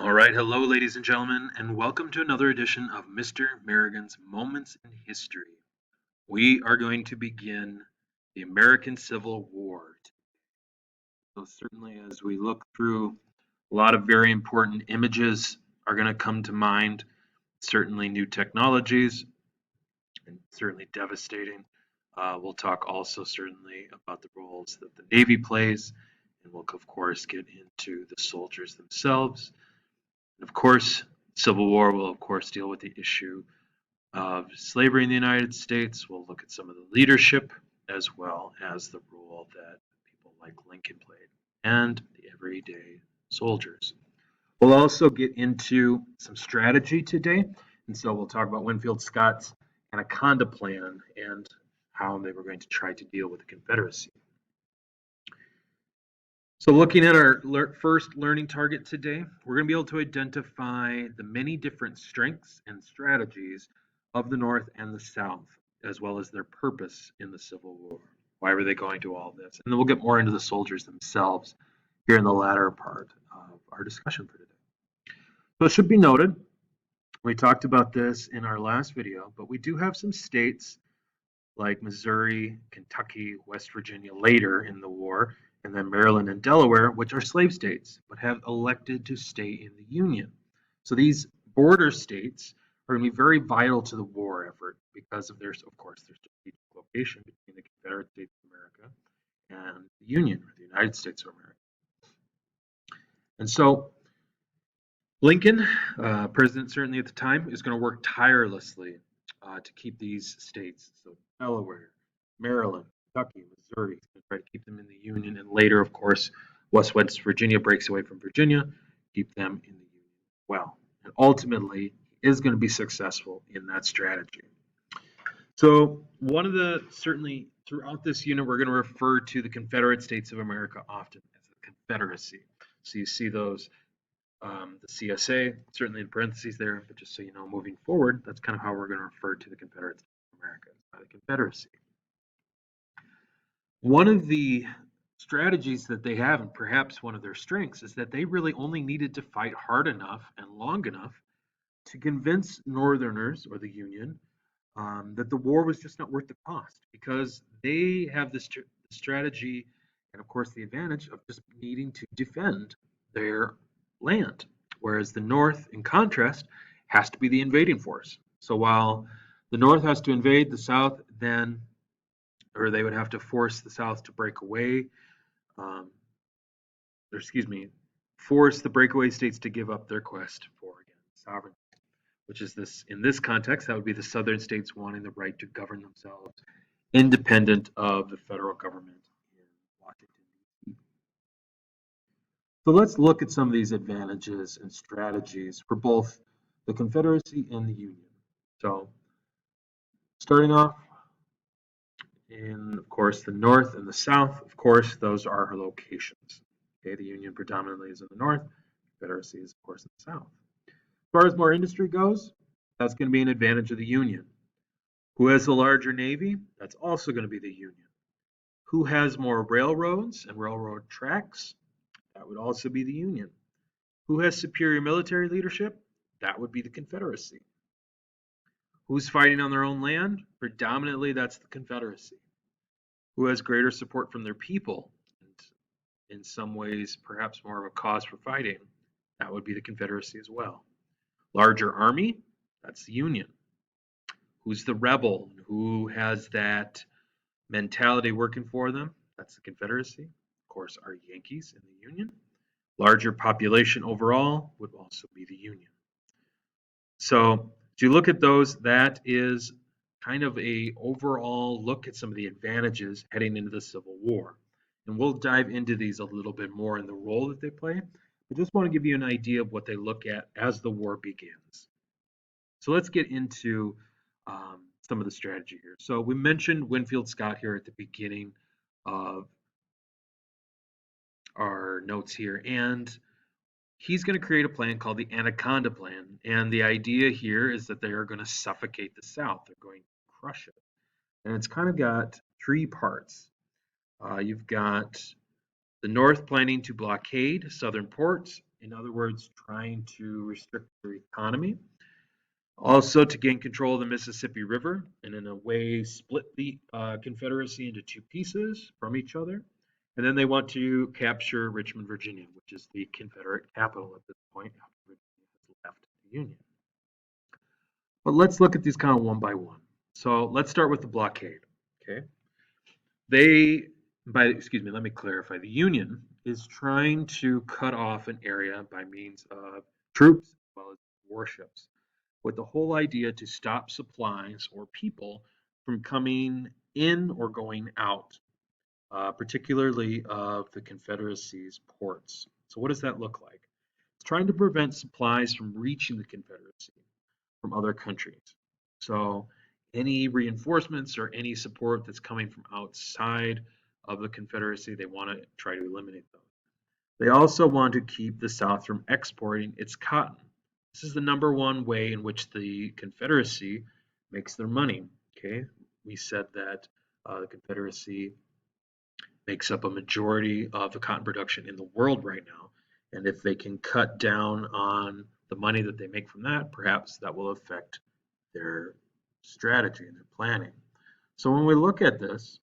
All right, hello, ladies and gentlemen, and welcome to another edition of Mr. Merrigan's Moments in History. We are going to begin the American Civil War. So, certainly, as we look through, a lot of very important images are going to come to mind. Certainly, new technologies, and certainly devastating. We'll talk also, certainly, about the roles that the Navy plays, and we'll, of course, get into the soldiers themselves. And of course, Civil War will, of course, deal with the issue of slavery in the United States. We'll look at some of the leadership as well as the role that people like Lincoln played and the everyday soldiers. We'll also get into some strategy today. And so we'll talk about Winfield Scott's Anaconda Plan and how they were going to try to deal with the Confederacy. So looking at our first learning target today, we're going to be able to identify the many different strengths and strategies of the North and the South, as well as their purpose in the Civil War. Why were they going to all this? And then we'll get more into the soldiers themselves here in the latter part of our discussion for today. So it should be noted, we talked about this in our last video, but we do have some states like Missouri, Kentucky, West Virginia later in the war, and then Maryland and Delaware, which are slave states, but have elected to stay in the Union. So these border states are going to be very vital to the war effort because of their, of course, their strategic location between the Confederate States of America and the Union, or the United States of America. And so Lincoln, president certainly at the time, is going to work tirelessly to keep these states, so Delaware, Maryland, Kentucky, Missouri, he's going to try to keep them in the Union, and later, of course, West Virginia breaks away from Virginia, keep them in the Union as well. And ultimately, he is going to be successful in that strategy. So one of the, certainly throughout this unit, we're going to refer to the Confederate States of America often as the Confederacy. So you see those the CSA, certainly in parentheses there, but just so you know, moving forward, that's kind of how we're going to refer to the Confederate States of America, by the Confederacy. One of the strategies that they have, and perhaps one of their strengths, is that they really only needed to fight hard enough and long enough to convince Northerners, or the Union, that the war was just not worth the cost, because they have this strategy and, of course, the advantage of just needing to defend their land, whereas the North, in contrast, has to be the invading force. So while the North has to invade the South, then, or they would have to force the South to break away, force the breakaway states to give up their quest for, again, sovereignty, which is this, in this context, that would be the Southern states wanting the right to govern themselves independent of the federal government in Washington, D.C. So let's look at some of these advantages and strategies for both the Confederacy and the Union. So starting off in, of course, the North and the South, of course, those are our locations. Okay, the Union predominantly is in the North, Confederacy is, of course, in the South. As far as more industry goes, that's going to be an advantage of the Union. Who has the larger Navy? That's also going to be the Union. Who has more railroads and railroad tracks? That would also be the Union. Who has superior military leadership? That would be the Confederacy. Who's fighting on their own land? Predominantly, that's the Confederacy. Who has greater support from their people? And in some ways, perhaps more of a cause for fighting? That would be the Confederacy as well. Larger army? That's the Union. Who's the rebel? Who has that mentality working for them? That's the Confederacy. Of course, our Yankees in the Union. Larger population overall would also be the Union. So if you look at those, that is kind of a overall look at some of the advantages heading into the Civil War. And we'll dive into these a little bit more in the role that they play. I just want to give you an idea of what they look at as the war begins. So let's get into some of the strategy here. So we mentioned Winfield Scott here at the beginning of our notes here, and he's going to create a plan called the Anaconda Plan. And the idea here is that they are going to suffocate the South. They're going to crush it. And it's kind of got three parts. You've got the North planning to blockade southern ports in other words, trying to restrict their economy. Also, to gain control of the Mississippi River and in a way split the Confederacy into two pieces from each other. And then they want to capture Richmond, Virginia, which is the Confederate capital at this point after Virginia has left the Union. But let's look at these kind of one by one. So let's start with the blockade. Okay. Let me clarify. The Union is trying to cut off an area by means of troops as well as warships, with the whole idea to stop supplies or people from coming in or going out, particularly of the Confederacy's ports. So what does that look like? It's trying to prevent supplies from reaching the Confederacy from other countries. So any reinforcements or any support that's coming from outside of the Confederacy, they want to try to eliminate those. They also want to keep the South from exporting its cotton. This is the number one way in which the Confederacy makes their money. Okay, we said that the Confederacy makes up a majority of the cotton production in the world right now, and if they can cut down on the money that they make from that, perhaps that will affect their strategy and their planning. So when we look at this,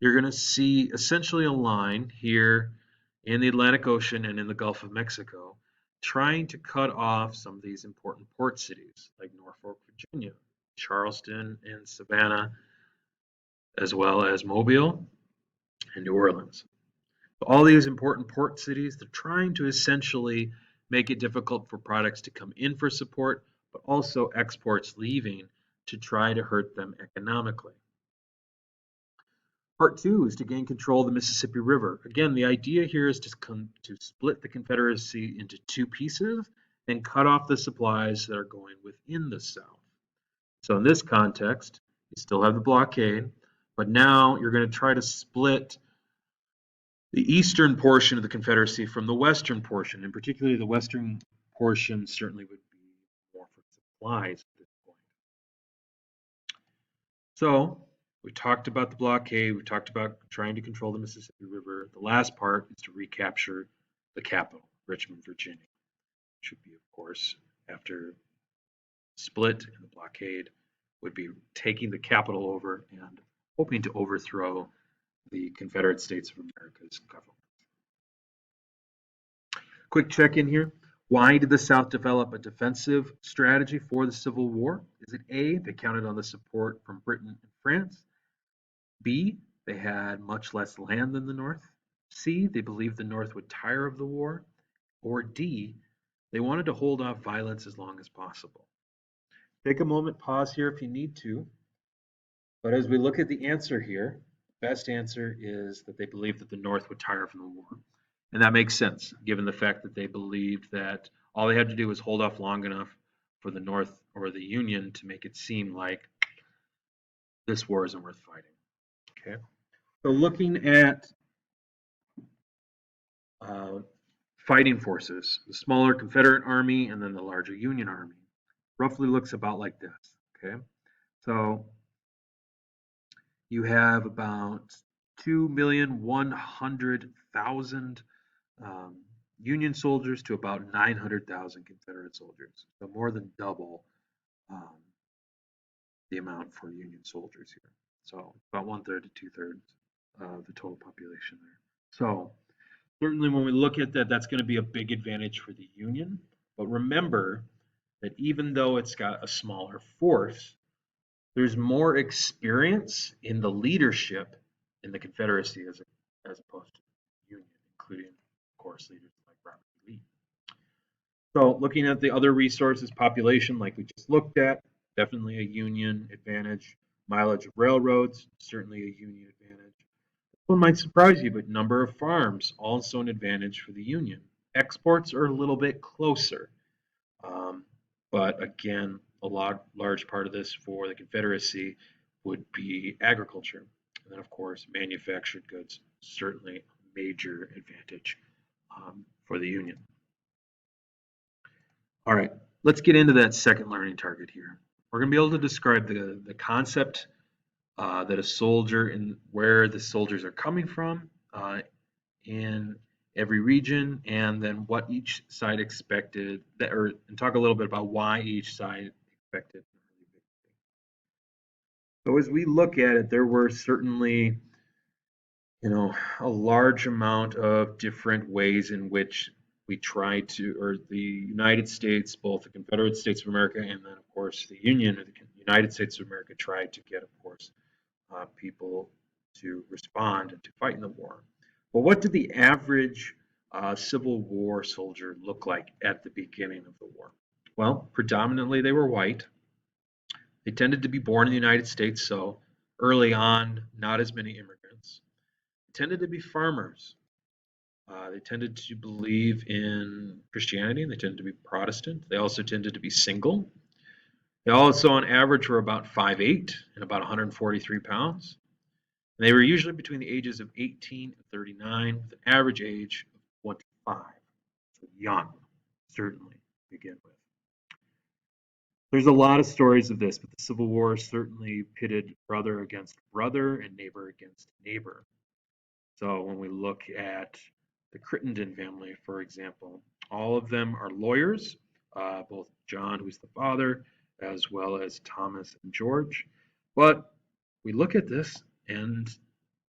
you're going to see essentially a line here in the Atlantic Ocean and in the Gulf of Mexico, trying to cut off some of these important port cities like Norfolk, Virginia, Charleston and Savannah, as well as Mobile and New Orleans. All these important port cities, they're trying to essentially make it difficult for products to come in for support, but also exports leaving to try to hurt them economically. Part two is to gain control of the Mississippi River. Again, the idea here is to split the Confederacy into two pieces and cut off the supplies that are going within the South. So in this context, you still have the blockade, but now you're going to try to split the eastern portion of the Confederacy from the western portion, and particularly the western portion certainly would be more for supplies at this point. So we talked about the blockade, we talked about trying to control the Mississippi River. The last part is to recapture the capital, Richmond, Virginia. Which would be, of course, after split and the blockade, would be taking the capital over and hoping to overthrow the Confederate States of America's government. Quick check in here. Why did the South develop a defensive strategy for the Civil War? Is it A, they counted on the support from Britain and France? B, they had much less land than the North? C, they believed the North would tire of the war? Or D, they wanted to hold off violence as long as possible? Take a moment, pause here if you need to. But as we look at the answer here, the best answer is that they believed that the North would tire from the war. And that makes sense, given the fact that they believed that all they had to do was hold off long enough for the North or the Union to make it seem like this war isn't worth fighting. Okay. So looking at fighting forces, the smaller Confederate army and then the larger Union army, roughly looks about like this. Okay. So you have about 2,100,000 Union soldiers to about 900,000 Confederate soldiers. So more than double the amount for Union soldiers here. So about 1/3 to 2/3 of the total population there. So certainly when we look at that, that's going to be a big advantage for the Union. But remember that even though it's got a smaller force, there's more experience in the leadership in the Confederacy as opposed to the Union, including, of course, leaders like Robert E. Lee. So looking at the other resources, population, like we just looked at, definitely a Union advantage. Mileage of railroads, certainly a Union advantage. This one might surprise you, but number of farms, also an advantage for the Union. Exports are a little bit closer. But again, large part of this for the Confederacy would be agriculture. And then, of course, manufactured goods, certainly a major advantage for the Union. All right, let's get into that second learning target here. We're going to be able to describe the concept that a soldier and where the soldiers are coming from, and every region, and then what each side expected, and talk a little bit about why each side expected an early victory. So as we look at it, there were certainly, a large amount of different ways in which we tried to, or the United States, both the Confederate States of America and then, of course, the Union, or the United States of America, tried to get, of course, people to respond and to fight in the war. But what did the average Civil War soldier look like at the beginning of the war? Well, predominantly they were white. They tended to be born in the United States, so early on, not as many immigrants. They tended to be farmers. They tended to believe in Christianity, and they tended to be Protestant. They also tended to be single. They also, on average, were about 5'8" and about 143 pounds. And they were usually between the ages of 18 and 39, with an average age of 25. So young, certainly, to begin with. There's a lot of stories of this, but the Civil War certainly pitted brother against brother and neighbor against neighbor. So when we look at the Crittenden family, for example, all of them are lawyers, both John, who's the father, as well as Thomas and George. But we look at this, and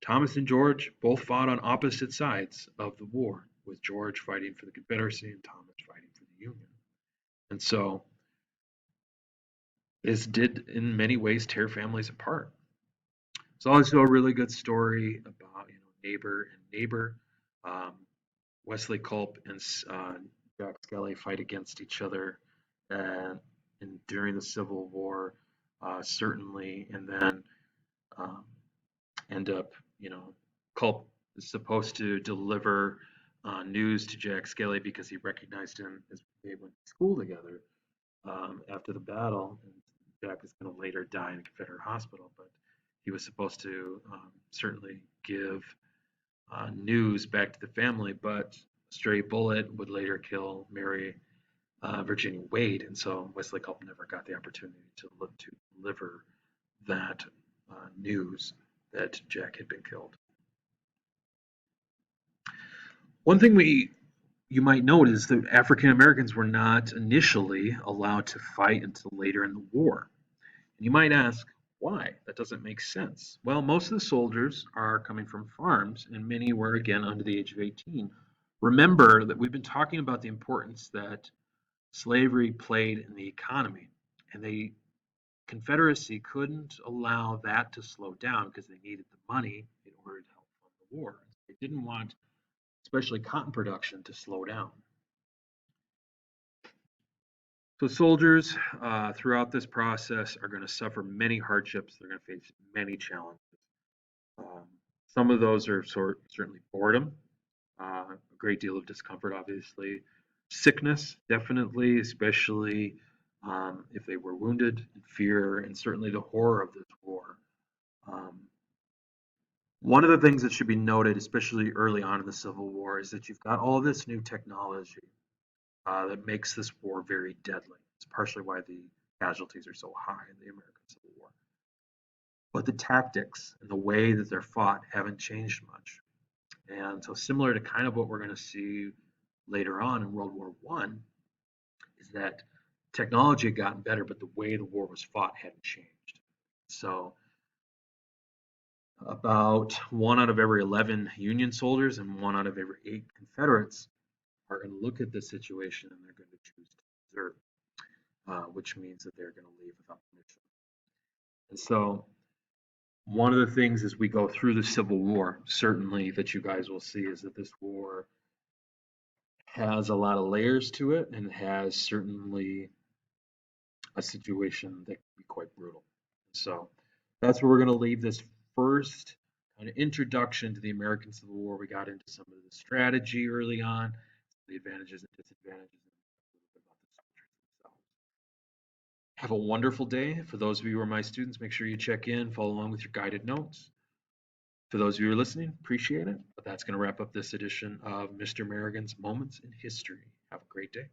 Thomas and George both fought on opposite sides of the war, with George fighting for the Confederacy and Thomas fighting for the Union. And so this did, in many ways, tear families apart. It's also a really good story about neighbor and neighbor. Um, Wesley Culp and Jack Skelly fight against each other, and during the Civil War, certainly, and then um, end up, Culp is supposed to deliver news to Jack Skelly because he recognized him as they went to school together after the battle. And Jack is going to later die in a Confederate hospital, but he was supposed to certainly give news back to the family, but a stray bullet would later kill Mary Virginia Wade, and so Wesley Culp never got the opportunity to deliver that news that Jack had been killed. One thing you might note is that African Americans were not initially allowed to fight until later in the war. And you might ask, why? That doesn't make sense. Well, most of the soldiers are coming from farms, and many were again under the age of 18. Remember that we've been talking about the importance that slavery played in the economy, and the Confederacy couldn't allow that to slow down because they needed the money in order to help fund the war. They didn't want, especially cotton production, to slow down. So soldiers throughout this process are going to suffer many hardships. They're going to face many challenges. Some of those are certainly boredom, a great deal of discomfort, obviously. Sickness, definitely, especially if they were wounded, and fear, and certainly the horror of this war. One of the things that should be noted, especially early on in the Civil War, is that you've got all this new technology that makes this war very deadly. It's partially why the casualties are so high in the American Civil War. But the tactics and the way that they're fought haven't changed much. And so similar to kind of what we're going to see later on in World War I, is that technology had gotten better, but the way the war was fought hadn't changed. So about 1 out of every 11 Union soldiers and 1 out of every 8 Confederates are going to look at this situation and they're going to choose to desert, which means that they're going to leave without permission. And so one of the things as we go through the Civil War, certainly that you guys will see, is that this war has a lot of layers to it and has certainly a situation that can be quite brutal. So that's where we're going to leave this first kind of introduction to the American Civil War. We got into some of the strategy early on, the advantages and disadvantages, and a little bit about the soldiers themselves. Have a wonderful day. For those of you who are my students, make sure you check in, follow along with your guided notes. For those of you who are listening, appreciate it. But that's going to wrap up this edition of Mr. Merrigan's Moments in History. Have a great day.